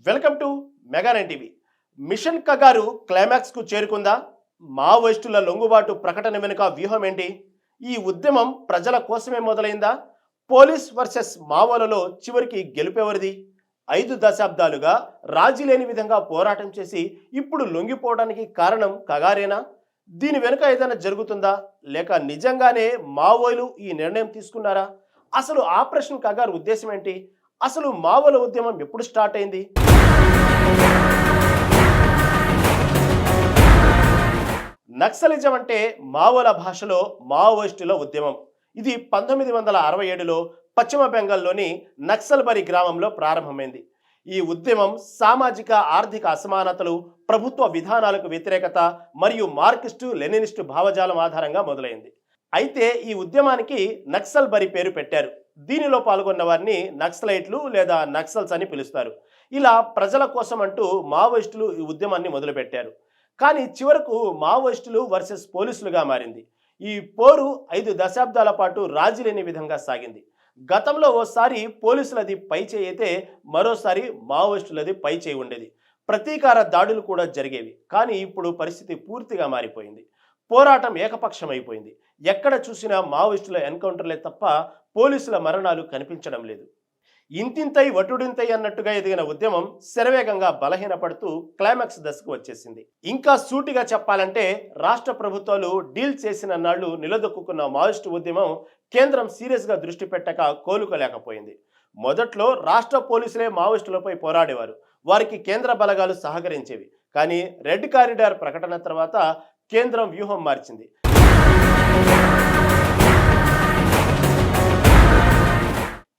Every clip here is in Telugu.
Welcome to mega nine TV. Mission Kagar climax కు చేరుకుందా? మావోయిస్టుల లొంగుబాటు ప్రకటన వెనుక వ్యూహం ఏంటి? ఈ ఉద్యమం ప్రజల కోసమే మొదలైందా? పోలీస్ వర్సెస్ మావోలలో చివరికి గెలుపెవరిది? 5 దశాబ్దాలుగా రాజీ లేని విధంగా పోరాటం చేసి ఇప్పుడు లొంగిపోవడానికి కారణం కగారేనా? దీని వెనుక ఏదైనా జరుగుతుందా, లేక నిజంగానే మావోలు ఈ నిర్ణయం తీసుకున్నారా? అసలు ఆపరేషన్ కగారు ఉద్దేశం ఏంటి? అసలు మావోల ఉద్యమం ఎప్పుడు స్టార్ట్ అయింది? నక్సలిజం అంటే మావోల భాషలో మావోయిస్టుల ఉద్యమం. ఇది 1967లో పశ్చిమ బెంగాల్లోని నక్సల్బరి గ్రామంలో ప్రారంభమైంది. ఈ ఉద్యమం సామాజిక ఆర్థిక అసమానతలు, ప్రభుత్వ విధానాలకు వ్యతిరేకత మరియు మార్క్సిస్టు లెనినిస్టు భావజాలం ఆధారంగా మొదలైంది. అయితే ఈ ఉద్యమానికి నక్సల్బరి పేరు పెట్టారు. దీనిలో పాల్గొన్న వారిని నక్సలైట్లు లేదా నక్సల్స్ అని పిలుస్తారు. ఇలా ప్రజల కోసం అంటూ మావోయిస్టులు ఈ ఉద్యమాన్ని మొదలుపెట్టారు. కానీ చివరకు మావోయిస్టులు వర్సెస్ పోలీసులుగా మారింది. ఈ పోరు 5 దశాబ్దాల పాటు రాజీ లేని విధంగా సాగింది. గతంలో ఓసారి పోలీసులది పై చేయి అయితే మరోసారి మావోయిస్టులది పై చేయి ఉండేది. ప్రతీకార దాడులు కూడా జరిగేవి. కానీ ఇప్పుడు పరిస్థితి పూర్తిగా మారిపోయింది. పోరాటం ఏకపక్షమైపోయింది. ఎక్కడ చూసినా మావోయిస్టుల ఎన్కౌంటర్లే తప్ప పోలీసుల మరణాలు కనిపించడం లేదు. ఇంతింతై వటుడింతై అన్నట్టుగా ఎదిగిన ఉద్యమం శరవేగంగా బలహీనపడుతూ క్లైమాక్స్ దశకు వచ్చేసింది. ఇంకా సూటిగా చెప్పాలంటే రాష్ట్ర ప్రభుత్వాలు డీల్ చేసిన నాళ్లు నిలదొక్కున్న మావోయిస్టు ఉద్యమం కేంద్రం సీరియస్గా దృష్టి పెట్టక కోలుకోలేకపోయింది. మొదట్లో రాష్ట్ర పోలీసులే మావోయిస్టులపై పోరాడేవారు. వారికి కేంద్ర బలగాలు సహకరించేవి. కానీ రెడ్ కారిడార్ ప్రకటన తర్వాత కేంద్రం వ్యూహం మార్చింది.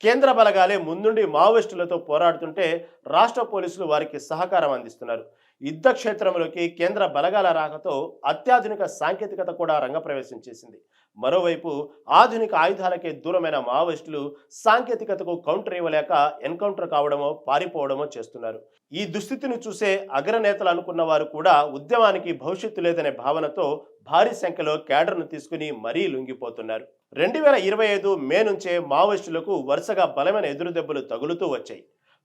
కేంద్ర బలగాలే ముందుండి మావోయిస్టులతో పోరాడుతుంటే రాష్ట్ర పోలీసులు వారికి సహకారం అందిస్తున్నారు. యుద్ధ క్షేత్రంలోకి కేంద్ర బలగాల రాకతో అత్యాధునిక సాంకేతికత కూడా రంగప్రవేశం చేసింది. మరోవైపు ఆధునిక ఆయుధాలకే దూరమైన మావోయిస్టులు సాంకేతికతకు కౌంటర్ ఇవ్వలేక ఎన్కౌంటర్ కావడమో పారిపోవడమో చేస్తున్నారు. ఈ దుస్థితిని చూసే అగ్రనేతలు అనుకున్న వారు కూడా ఉద్యమానికి భవిష్యత్తు లేదనే భావనతో భారీ సంఖ్యలో క్యాడర్ను తీసుకుని మరీ లొంగిపోతున్నారు. 2025 మే నుంచే మావోయిస్టులకు వరుసగా బలమైన ఎదురుదెబ్బలు తగులుతూ వచ్చాయి.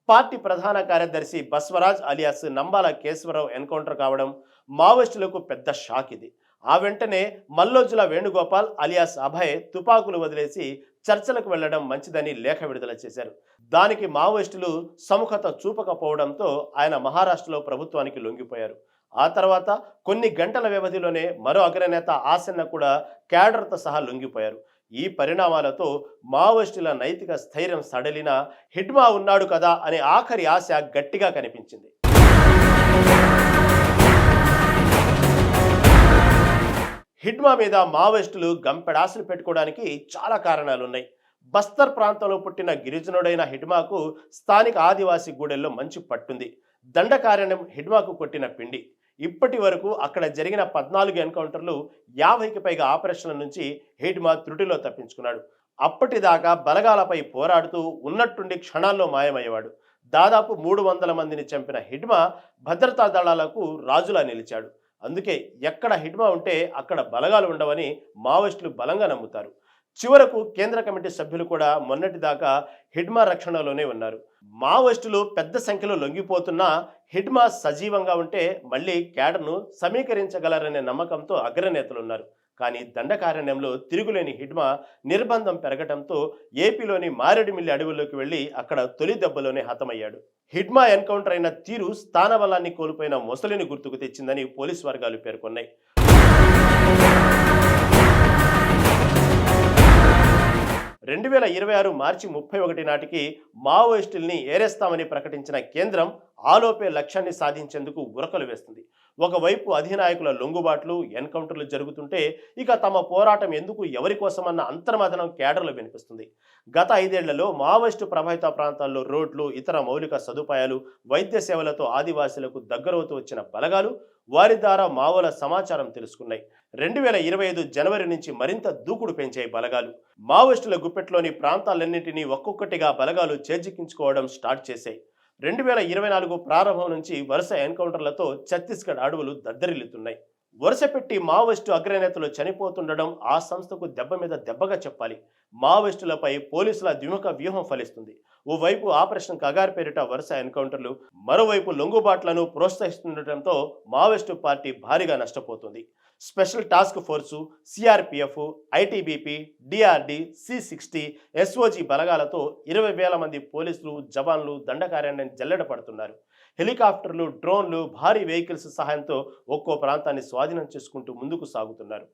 పార్టీ ప్రధాన కార్యదర్శి బస్వరాజ్ అలియాస్ నంబాల కేశవరావు ఎన్కౌంటర్ కావడం మావోయిస్టులకు పెద్ద షాక్. ఇది ఆ వెంటనే మల్లోజుల వేణుగోపాల్ అలియాస్ అభయ్ తుపాకులు వదిలేసి చర్చలకు వెళ్లడం మంచిదని లేఖ విడుదల చేశారు. దానికి మావోయిస్టులు సముఖత చూపకపోవడంతో ఆయన మహారాష్ట్రలో ప్రభుత్వానికి లొంగిపోయారు. ఆ తర్వాత కొన్ని గంటల వ్యవధిలోనే మరో అగ్రనేత ఆసన్న కూడా క్యాడర్తో సహా లొంగిపోయారు. ఈ పరిణామాలతో మావోయిస్టుల నైతిక స్థైర్యం సడలిన హిడ్మా ఉన్నాడు కదా అనే ఆఖరి ఆశ గట్టిగా కనిపించింది. హిడ్మా మీద మావోయిస్టులు గంపెడాసులు పెట్టుకోవడానికి చాలా కారణాలున్నాయి. బస్తర్ ప్రాంతంలో పుట్టిన గిరిజనుడైన హిడ్మాకు స్థానిక ఆదివాసీ గూడెల్లో మంచి పట్టుంది. దండకారణ్యం హిడ్మాకు కొట్టిన పిండి. ఇప్పటి వరకు అక్కడ జరిగిన 14 ఎన్కౌంటర్లు, 50కి పైగా ఆపరేషన్ల నుంచి హిడ్మా త్రుటిలో తప్పించుకున్నాడు. అప్పటిదాకా బలగాలపై పోరాడుతూ ఉన్నట్టుండి క్షణాల్లో మాయమయ్యేవాడు. దాదాపు 300 మందిని చంపిన హిడ్మా భద్రతా దళాలకు రాజులా నిలిచాడు. అందుకే ఎక్కడ హిడ్మా ఉంటే అక్కడ బలగాలు ఉండవని మావోయిస్టులు బలంగా నమ్ముతారు. చివరకు కేంద్ర కమిటీ సభ్యులు కూడా మొన్నటిదాకా హిడ్మా రక్షణలోనే ఉన్నారు. మావోయిస్టులు పెద్ద సంఖ్యలో లొంగిపోతున్నా హిడ్మా సజీవంగా ఉంటే మళ్ళీ క్యాడర్ను సమీకరించగలరనే నమ్మకంతో అగ్రనేతలున్నారు. కానీ దండకారణ్యంలో తిరుగులేని హిడ్మా నిర్బంధం పెరగడంతో ఏపీలోని మారేడుమిల్లి అడవుల్లోకి వెళ్లి అక్కడ తొలి దెబ్బలోనే హతమయ్యాడు. హిడ్మా ఎన్కౌంటర్ అయిన తీరు స్థానబలాన్ని కోల్పోయిన మొసలిని గుర్తుకు తెచ్చిందని పోలీసు వర్గాలు పేర్కొన్నాయి. 2026 మార్చి 31 నాటికి మావోయిస్టుల్ని ఏరేస్తామని ప్రకటించిన కేంద్రం ఆలోపే లక్ష్యాన్ని సాధించేందుకు ఉరకలు వేస్తుంది. ఒకవైపు అధినాయకుల లొంగుబాట్లు, ఎన్కౌంటర్లు జరుగుతుంటే ఇక తమ పోరాటం ఎందుకు, ఎవరి కోసమన్న అంతర్మథనం క్యాడర్లు వినిపిస్తుంది. గత 5 ఏళ్లలో మావోయిస్టు ప్రభావిత ప్రాంతాల్లో రోడ్లు, ఇతర మౌలిక సదుపాయాలు, వైద్య సేవలతో ఆదివాసీలకు దగ్గరవుతూ వచ్చిన బలగాలు వారి ద్వారా మావోల సమాచారం తెలుసుకున్నాయి. 2025 జనవరి నుంచి మరింత దూకుడు పెంచాయి బలగాలు. మావోయిస్టుల గుప్పెట్లోని ప్రాంతాలన్నింటినీ ఒక్కొక్కటిగా బలగాలు చేజిక్కించుకోవడం స్టార్ట్ చేశాయి. 2024 ప్రారంభం నుంచి వరుస ఎన్కౌంటర్లతో ఛత్తీస్గఢ్ అడవులు దద్దరిల్లుతున్నాయి. వరుస పెట్టి మావోయిస్టు అగ్రనేతలు చనిపోతుండడం ఆ సంస్థకు దెబ్బ మీద దెబ్బగా చెప్పాలి. మావోయిస్టులపై పోలీసుల ద్విముఖ వ్యూహం ఫలిస్తుంది. ఓవైపు ఆపరేషన్ కగార్ పేరిట వరుస ఎన్కౌంటర్లు, మరోవైపు లొంగుబాట్లను ప్రోత్సహిస్తుండటంతో మావోయిస్టు పార్టీ భారీగా నష్టపోతుంది. Special task force, CRPF, ITBP, DRD, సి-60, ఎస్ఓజీ బలగాలతో 20,000 మంది పోలీసులు, జవాన్లు దండకార్యాన్ని జల్లెడ పడుతున్నారు. హెలికాప్టర్లు, డ్రోన్లు, భారీ వెహికల్స్ సహాయంతో ఒక్కో ప్రాంతాన్ని స్వాధీనం చేసుకుంటూ ముందుకు సాగుతున్నారు.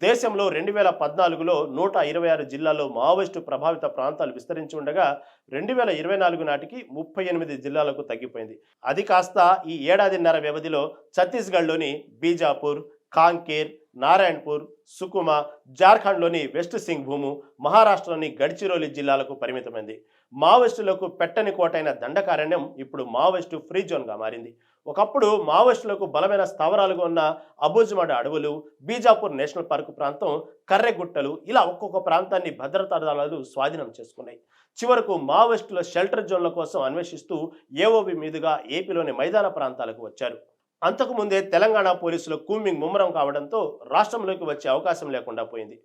దేశంలో 2014లో 126 జిల్లాల్లో మావోయిస్టు ప్రభావిత ప్రాంతాలు విస్తరించి ఉండగా 2024 నాటికి 38 జిల్లాలకు తగ్గిపోయింది. అది కాస్త ఈ ఏడాదిన్నర వ్యవధిలో ఛత్తీస్గఢ్లోని బీజాపూర్, కాంకేర్, నారాయణపూర్, సుకుమా, జార్ఖండ్లోని వెస్ట్ సింగ్భూము, మహారాష్ట్రలోని గడ్చిరోలి జిల్లాలకు పరిమితమైంది. మావోయిస్టులకు పెట్టని కోటైన దండకారణ్యం ఇప్పుడు మావోయిస్టు ఫ్రీ జోన్గా మారింది. ఒకప్పుడు మావోయిస్టులకు బలమైన స్థావరాలుగా ఉన్న అబూజ్మడ అడవులు, బీజాపూర్ నేషనల్ పార్కు ప్రాంతం, కర్రెగుట్టలు, ఇలా ఒక్కొక్క ప్రాంతాన్ని భద్రతా దళాలు స్వాధీనం చేసుకున్నాయి. చివరకు మావోయిస్టుల షెల్టర్ జోన్ల కోసం అన్వేషిస్తూ ఏఓబి మీదుగా ఏపీలోని మైదాన ప్రాంతాలకు వచ్చారు. అంతకుముందే తెలంగాణ పోలీసులు కూంబింగ్ ముమ్మరం కావడంతో రాష్ట్రంలోకి వచ్చే అవకాశం లేకుండా పోయింది.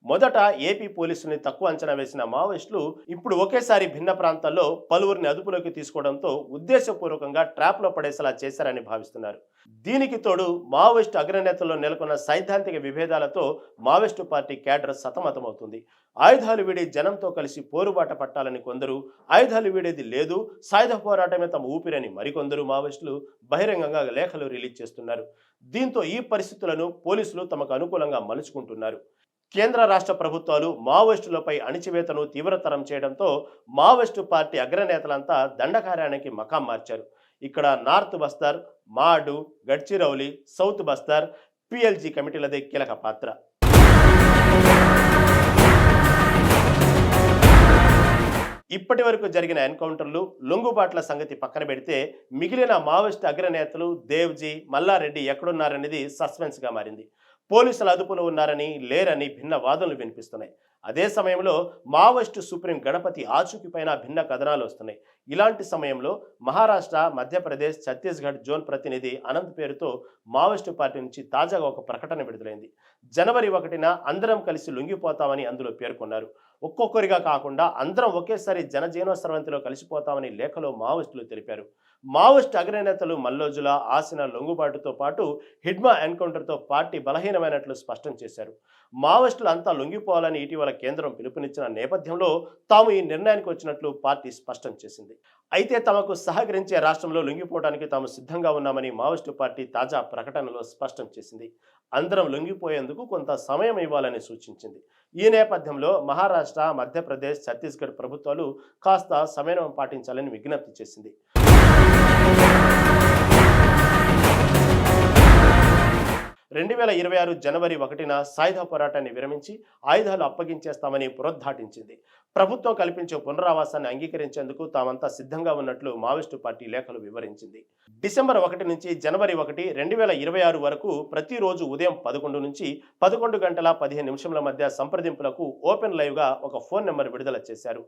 మొదట ఏపీ పోలీసుని తక్కువ అంచనా వేసిన మావోయిస్టులు ఇప్పుడు ఒకేసారి భిన్న ప్రాంతాల్లో పలువురిని అదుపులోకి తీసుకోవడంతో ఉద్దేశపూర్వకంగా ట్రాప్లో పడేసేలా చేశారని భావిస్తున్నారు. దీనికి తోడు మావోయిస్టు అగ్రనేతల్లో నెలకొన్న సైద్ధాంతిక విభేదాలతో మావోయిస్టు పార్టీ క్యాడర్ సతమతమవుతుంది. ఆయుధాలు వీడి జనంతో కలిసి పోరుబాట పట్టాలని కొందరు, ఆయుధాలు వీడేది లేదు, సాయుధ పోరాటమే తమ ఊపిరని మరికొందరు మావోయిస్టులు బహిరంగంగా లేఖలు రిలీజ్ చేస్తున్నారు. దీంతో ఈ పరిస్థితులను పోలీసులు తమకు అనుకూలంగా మలుచుకుంటున్నారు. కేంద్ర రాష్ట్ర ప్రభుత్వాలు మావోయిస్టులపై అణిచివేతను తీవ్రతరం చేయడంతో మావోయిస్టు పార్టీ అగ్రనేతలంతా దండకార్యానికి మకాం మార్చారు. ఇక్కడ నార్త్ బస్తర్, మాడు, గడ్చిరౌలి, సౌత్ బస్తర్, పిఎల్జీ కమిటీలదే కీలక పాత్ర. ఇప్పటి వరకు జరిగిన ఎన్కౌంటర్లు, లొంగుబాట్ల సంగతి పక్కన పెడితే మిగిలిన మావోయిస్టు అగ్రనేతలు దేవ్జీ, మల్లారెడ్డి ఎక్కడున్నారనేది సస్పెన్స్గా మారింది. పోలీసుల అదుపులో ఉన్నారని, లేరని భిన్న వాదనలు వినిపిస్తున్నాయి. అదే సమయంలో మావోయిస్టు సుప్రీం గణపతి ఆచూకీపైన భిన్న కథనాలు వస్తున్నాయి. ఇలాంటి సమయంలో మహారాష్ట్ర, మధ్యప్రదేశ్, ఛత్తీస్గఢ్ జోన్ ప్రతినిధి అనంత్ పేరుతో మావోయిస్టు పార్టీ నుంచి తాజాగా ఒక ప్రకటన విడుదలైంది. జనవరి 1న అందరం కలిసి లొంగిపోతామని అందులో పేర్కొన్నారు. ఒక్కొక్కరిగా కాకుండా అందరం ఒకేసారి జనజీవనస్రవంతిలో కలిసిపోతామని లేఖలో మావోయిస్టులు తెలిపారు. మావోయిస్టు అగ్రనేతలు మల్లోజుల, ఆసిన లొంగుబాటుతో పాటు హిడ్మా ఎన్కౌంటర్తో పార్టీ బలహీనమైనట్లు స్పష్టం చేశారు. మావోయిస్టులు అంతా లొంగిపోవాలని ఇటీవల కేంద్రం పిలుపునిచ్చిన నేపథ్యంలో తాము ఈ నిర్ణయానికి వచ్చినట్లు పార్టీ స్పష్టం చేసింది. అయితే తమకు సహకరించే రాష్ట్రంలో లొంగిపోవడానికి తాము సిద్ధంగా ఉన్నామని మావోయిస్టు పార్టీ తాజా ప్రకటనలో స్పష్టం చేసింది. అందరం లొంగిపోయేందుకు కొంత సమయం ఇవ్వాలని సూచించింది. ఈ నేపథ్యంలో మహారాష్ట్ర, మధ్యప్రదేశ్, ఛత్తీస్గఢ్ ప్రభుత్వాలు కాస్త సమయం పాటించాలని విజ్ఞప్తి చేసింది. 2026 జనవరి 1న సాయుధ పోరాటాన్ని విరమించి ఆయుధాలు అప్పగించేస్తామని పునరుద్ఘాటించింది. ప్రభుత్వం కల్పించే పునరావాసాన్ని అంగీకరించేందుకు తామంతా సిద్ధంగా ఉన్నట్లు మావోయిస్టు పార్టీ లేఖలు వివరించింది. డిసెంబర్ 1 నుంచి జనవరి 1, 2026 వరకు ప్రతిరోజు ఉదయం 11 నుంచి 11 గంటల 15 నిమిషంల మధ్య సంప్రదింపులకు ఓపెన్ లైవ్గా ఒక ఫోన్ నెంబర్ విడుదల చేశారు.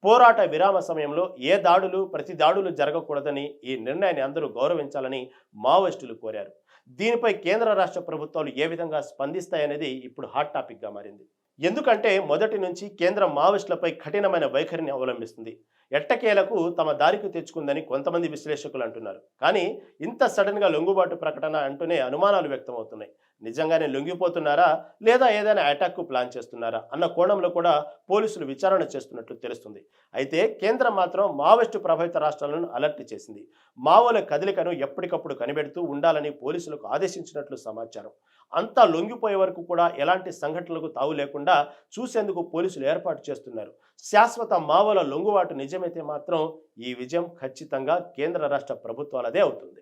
పోరాట విరామ సమయంలో ఏ దాడులు, ప్రతి దాడులు జరగకూడదని, ఈ నిర్ణయాన్ని అందరూ గౌరవించాలని మావోయిస్టులు కోరారు. దీనిపై కేంద్ర రాష్ట్ర ప్రభుత్వాలు ఏ విధంగా స్పందిస్తాయనేది ఇప్పుడు హాట్ టాపిక్గా మారింది. ఎందుకంటే మొదటి నుంచి కేంద్రం మావోయిస్టులపై కఠినమైన వైఖరిని అవలంబిస్తుంది. ఎట్టకేలకు తమ దారికి తెచ్చుకుందని కొంతమంది విశ్లేషకులు అంటున్నారు. కానీ ఇంత సడన్గా లొంగుబాటు ప్రకటన అంటూనే అనుమానాలు వ్యక్తమవుతున్నాయి. నిజంగానే లొంగిపోతున్నారా, లేదా ఏదైనా అటాక్కు ప్లాన్ చేస్తున్నారా అన్న కోణంలో కూడా పోలీసులు విచారణ చేస్తున్నట్లు తెలుస్తుంది. అయితే కేంద్రం మాత్రం మావోయిస్టు ప్రభావిత రాష్ట్రాలను అలర్ట్ చేసింది. మావోల కదలికను ఎప్పటికప్పుడు కనిపెడుతూ ఉండాలని పోలీసులకు ఆదేశించినట్లు సమాచారం. అంతా లొంగిపోయే వరకు కూడా ఎలాంటి సంఘటనలకు తావు లేకుండా చూసేందుకు పోలీసులు ఏర్పాటు చేస్తున్నారు. శాశ్వత మావోల లొంగుబాటు నిజమైతే మాత్రం ఈ విజయం ఖచ్చితంగా కేంద్ర రాష్ట్ర ప్రభుత్వాలదే అవుతుంది.